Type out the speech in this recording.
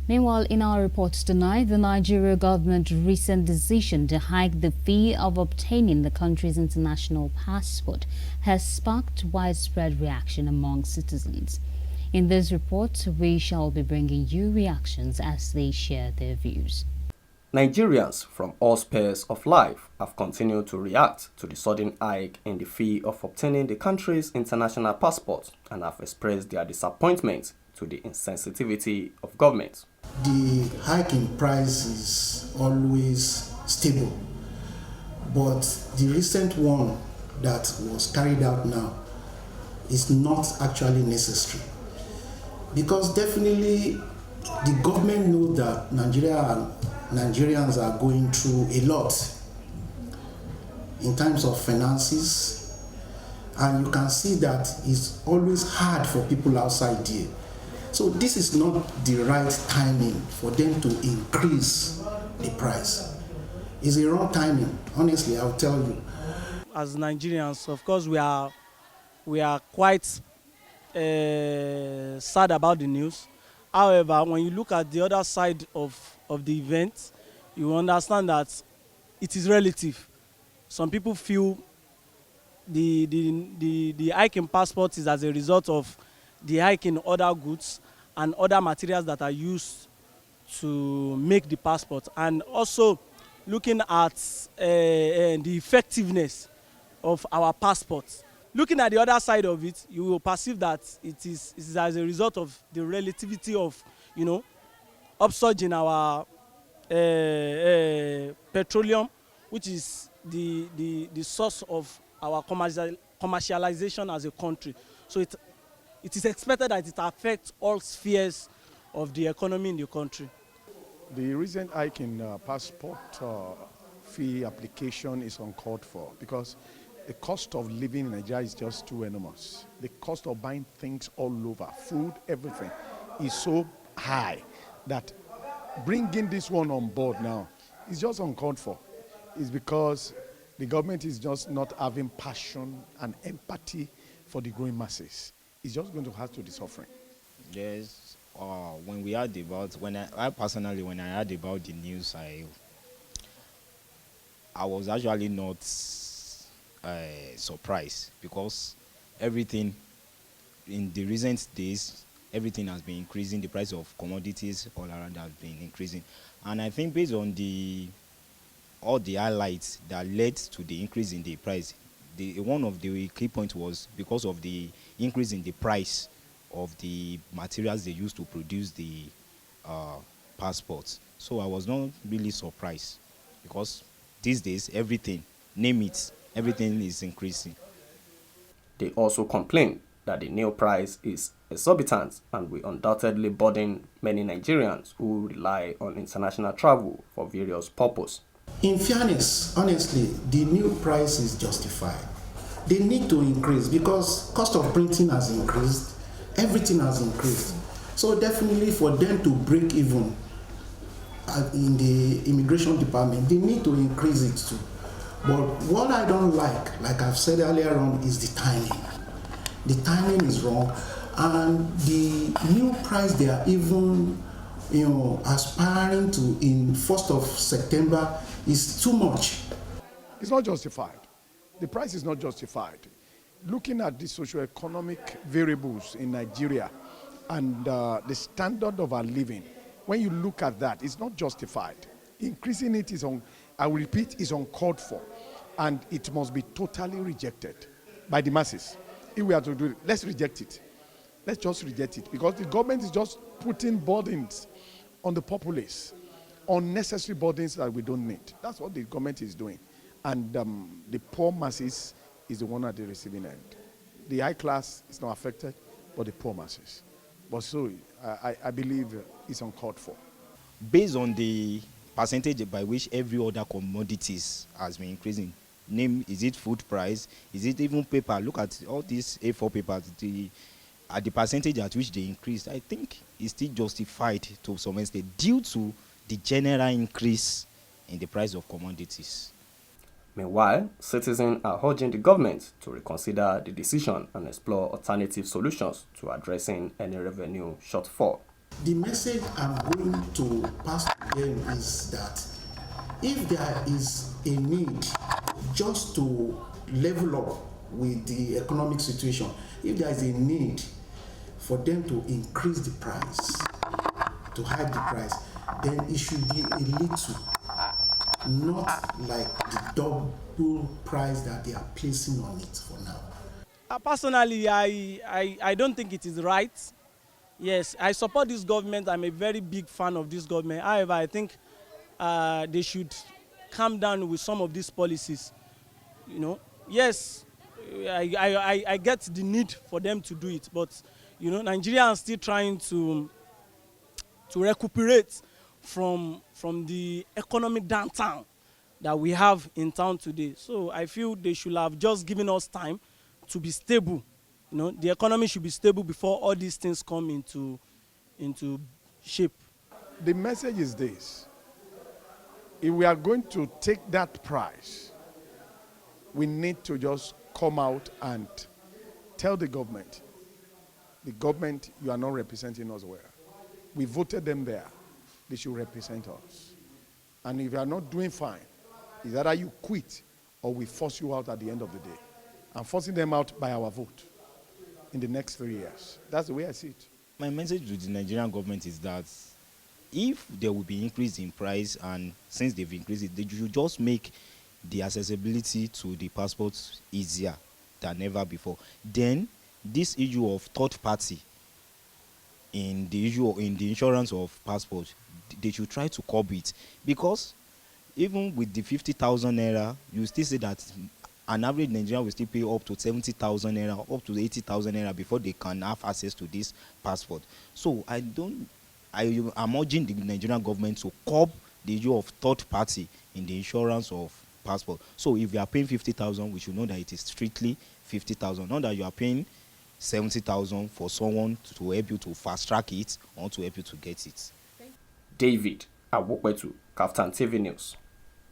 Meanwhile, in our report tonight, the Nigeria government's recent decision to hike the fee of obtaining the country's international passport has sparked widespread reaction among citizens. In this report, we shall be bringing you reactions as they share their views. Nigerians from all spheres of life have continued to react to the sudden hike in the fee of obtaining the country's international passport and have expressed their disappointment to the insensitivity of government. The hike in price is always stable, but the recent one that was carried out now is not actually necessary, because definitely the government knows that Nigerians are going through a lot in terms of finances, and you can see that it's always hard for people outside there. So this is not the right timing for them to increase the price. It's a wrong timing, honestly, I'll tell you. As Nigerians, of course, we are quite sad about the news. However, when you look at the other side of the event, you understand that it is relative. Some people feel the hike in passport is as a result of the hike in other goods and other materials that are used to make the passport, and also looking at the effectiveness of our passports. Looking at the other side of it, you will perceive that it is as a result of the relativity of, upsurge in our petroleum, which is the source of our commercialization as a country. So it is expected that it affects all spheres of the economy in the country. The recent hike in passport fee application is uncalled for, because the cost of living in Nigeria is just too enormous. The cost of buying things all over, food, everything, is so high that bringing this one on board now is just uncalled for. It's because the government is just not having passion and empathy for the growing masses. It's just going to have to be suffering. Yes, when I heard about the news, I was actually not surprised, because everything in the recent days, everything has been increasing. The price of commodities all around has been increasing, and I think based on all the highlights that led to the increase in the price, one of the key points was because of the increase in the price of the materials they used to produce the passports. So I was not really surprised, because these days everything, name it, everything is increasing. They also complain that the new price is exorbitant and will undoubtedly burden many Nigerians who rely on international travel for various purposes. In fairness, honestly, the new price is justified. They need to increase because cost of printing has increased, everything has increased. So definitely for them to break even in the immigration department, they need to increase it too. But what I don't like I've said earlier on, is the timing. The timing is wrong, and the new price they are even aspiring to in 1st of September is too much. It's not justified. The price is not justified. Looking at the socioeconomic variables in Nigeria and the standard of our living, when you look at that, it's not justified. Increasing it is I will repeat, is uncalled for, and it must be totally rejected by the masses. If we are to do it, let's reject it. Let's just reject it, because the government is just putting burdens on the populace, unnecessary burdens that we don't need. That's what the government is doing. And the poor masses is the one at the receiving end. The high class is not affected, but the poor masses. But so I believe it's uncalled for. Based on the percentage by which every other commodities has been increasing, is it food price, is it even paper? Look at all these A4 papers, at the percentage at which they increased, I think it's still justified to some extent due to the general increase in the price of commodities. Meanwhile, citizens are urging the government to reconsider the decision and explore alternative solutions to addressing any revenue shortfall. The message I'm going to pass to them is that if there is a need just to level up with the economic situation, if there is a need for them to increase the price, to hike the price, then it should be a little, not like the double price that they are placing on it for now. Personally, I don't think it is right. Yes, I support this government. I'm a very big fan of this government. However, I think they should calm down with some of these policies. You know, yes, I get the need for them to do it, but you know, Nigeria are still trying to recuperate from the economic downturn that we have in town today. So I feel they should have just given us time to be stable. You know, the economy should be stable before all these things come into shape. The message is this: if we are going to take that price, we need to just come out and tell the government, you are not representing us well. We voted them there. They should represent us. And if you are not doing fine, it's either you quit or we force you out at the end of the day. And forcing them out by our vote in the next 3 years. That's the way I see it. My message to the Nigerian government is that if there will be increase in price, and since they've increased it, they should just make the accessibility to the passports easier than ever before. Then this issue of third party in the insurance of passport, they should try to curb it, because even with the 50,000 naira, you still see that an average Nigerian will still pay up to 70,000 naira, up to 80,000 naira before they can have access to this passport. So I am urging the Nigerian government to curb the issue of third party in the insurance of passport. So if you are paying 50,000, we should know that it is strictly 50,000, not that you are paying 70,000 for someone to help you to fast track it or to help you to get it. David Awokwetu, KAFTAN TV News.